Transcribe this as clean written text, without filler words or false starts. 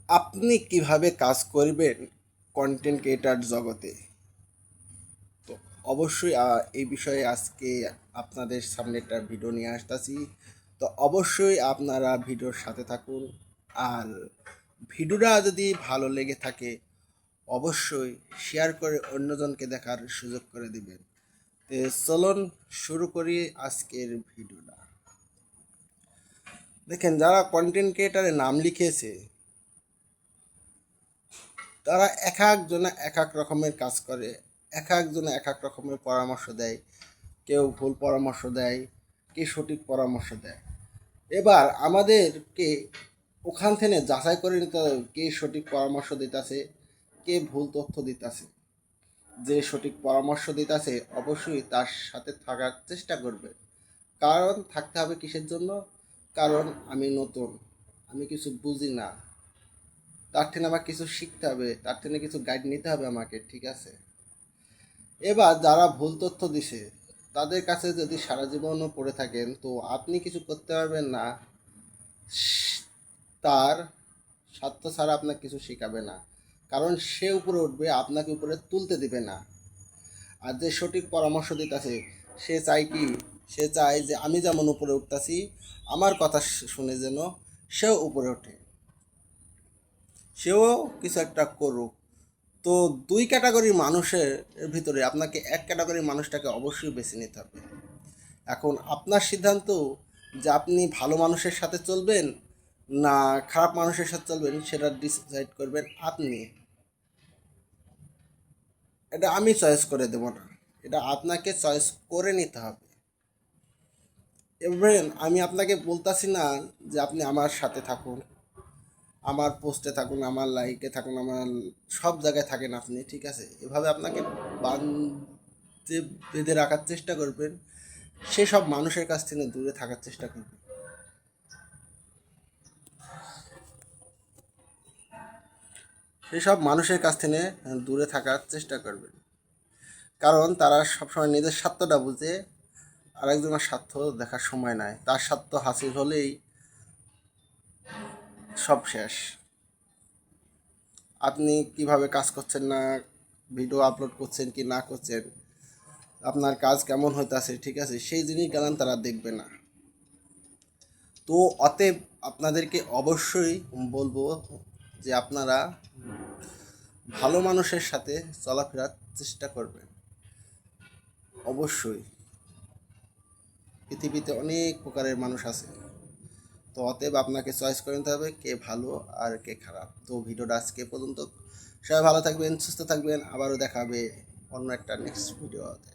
আপনি কিভাবে কাজ করবেন কন্টেন্ট ক্রিয়েটার জগতে? তো অবশ্যই এই বিষয়ে আজকে আপনাদের সামনে একটা ভিডিও নিয়ে আসতেছি। তো অবশ্যই আপনারা ভিডিওর সাথে থাকুন। আর ভিডিওটা যদি ভালো লেগে থাকে অবশ্যই শেয়ার করে অন্যজনকে দেখার সুযোগ করে দিবেন। তো চলুন শুরু করি আজকের ভিডিওটা। দেখেন, যারা কন্টেন্ট ক্রিয়েটারে নাম লিখেছে তারা এক একজনে এক এক রকমের কাজ করে, এক একজনে এক এক রকমের পরামর্শ দেয়। কেউ ভুল পরামর্শ দেয়, কে সঠিক পরামর্শ দেয়। এবার আমাদেরকে ওখান থেকে যাচাই করে নিতে হবে কে সঠিক পরামর্শ দিতেছে, কে ভুল তথ্য দিতেছে। যে সঠিক পরামর্শ দিতেছে অবশ্যই তার সাথে থাকার চেষ্টা করবে। কারণ থাকতে হবে কিসের জন্য? কারণ আমি নতুন, আমি কিছু বুঝি না, তার থেকে আমার কিছু শিখতে হবে, তার থেকে কিছু গাইড নিতে হবে আমাকে, ঠিক আছে? এবার যারা ভুল তথ্য দিছে তাদের কাছে যদি সারা জীবনও পড়ে থাকেন তো আপনি কিছু করতে পারবেন না। তার স্বার্থ ছাড়া আপনাকে কিছু শেখাবে না, কারণ সে উপরে উঠবে, আপনাকে উপরে তুলতে দিবে না। আর যে সঠিক পরামর্শ দিতেছে সে চায় কি? সে চায় যে আমি যেমন উপরে উঠতেছি আমার কথা শুনে যেন সেও উপরে ওঠে, সেও কিছু একটা করুক। তো দুই ক্যাটাগরির মানুষের ভিতরে আপনাকে এক ক্যাটাগরির মানুষটাকে অবশ্যই বেছে নিতে হবে। এখন আপনার সিদ্ধান্ত যে আপনি ভালো মানুষের সাথে চলবেন না খারাপ মানুষের সাথে চলবেন, সেটা ডিসাইড করবেন আপনি। এটা আমি চয়েস করে দেব না, এটা আপনাকে চয়েস করে নিতে হবে। এবার আমি আপনাকে বলতাছি না যে আপনি আমার সাথে থাকুন, আমার পোস্টে থাকুন, আমার লাইকে থাকুন, আমার সব জায়গায় থাকেন আপনি, ঠিক আছে? এভাবে আপনাকে বান্ধে বেঁধে রাখার চেষ্টা করবেন, সেসব মানুষের কাছ থেকে দূরে থাকার চেষ্টা করবেন। সেসব মানুষের কাছ থেকে দূরে থাকার চেষ্টা করবেন, কারণ তারা সবসময় নিজের স্বার্থটা বুঝে, আরেকজনের স্বার্থ দেখার সময় নাই। তার স্বার্থ হাসিল হলেই সব শেষ। আপনি কিভাবে কাজ করছেন না, ভিডিও আপলোড করছেন কি না করছেন, আপনার কাজ কেমন হইতাছে, ঠিক আছে, সেই জিনিস গেলান তারা দেখবে না। তো অতএব আপনাদেরকে অবশ্যই বলবো যে আপনারা ভালো মানুষের সাথে চলাফেরার চেষ্টা করবেন। অবশ্যই পৃথিবীতে অনেক প্রকারের মানুষ আছে, তো অতএব আপনাকে চয়েস করে নিতে হবে কে ভালো আর কে খারাপ। তো ভিডিওটা আজকে পর্যন্ত। সবাই ভালো থাকবেন, সুস্থ থাকবেন, আবারও দেখা হবে অন্য একটা নেক্সট ভিডিওতে।